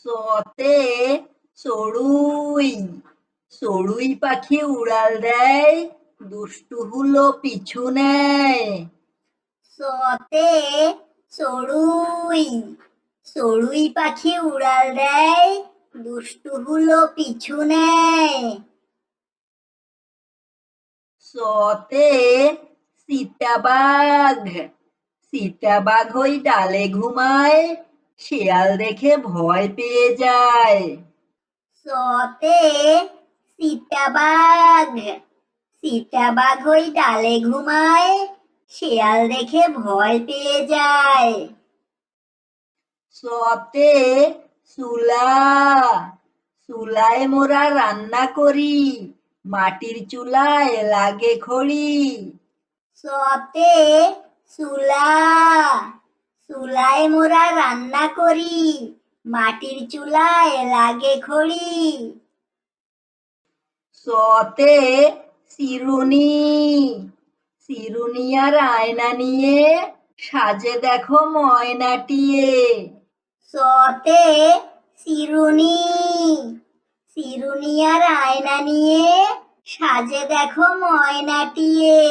সতে চড়ুই চড়ুই পাখি উড়াল দেয়, দুষ্টু হুলো পিছু নেয়। সতে চড়ুই চড়ুই পাখি উড়াল দেয়, দুষ্টু হুলো পিছু নেয়। সতে চিতাবাঘ চিতাবাঘ ওই ডালে ঘুমায়, শিয়াল দেখে ভয় পেয়ে যায়। সতে চিতাবাঘ চিতাবাঘ ওই ডালে ঘুমায়, শিয়াল দেখে ভয় পেয়ে যায়। সতে চুলা চুলায় মোরা রান্না করি, মাটির চুলায় লাগে খড়ি। সতে চুলা চুলায় মোরা রান্না করি, মাটির চুলায় লাগে খড়ি। সতে চিরুনি চিরুনি আর আয়না নিয়ে, সাজে দেখো ময়নাটিয়ে। সতে চিরুনি চিরুনি আর আয়না নিয়ে, সাজে দেখো ময়নাটিয়ে।